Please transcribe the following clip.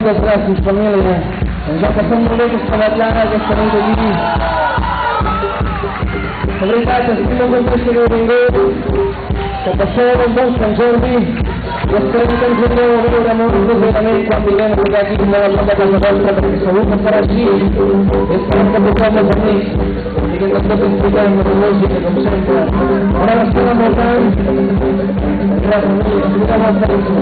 Moltes gràcies, família. Ens ha passat molt bé aquesta vetllada, aquesta nit aquí. De veritat, estic molt content que heu vingut, que passeu un bon Sant Jordi, i esperem que ens podreu veure molt properament quan vinguem a ficar aquí una volta a casa vostra, perquè segur que serà així. Esperem que porteu molts amics i que entre tots ens fiquem amb la música, com sempre. Una abraçada molt gran. Gràcies, família. Ens veurem molt feliços.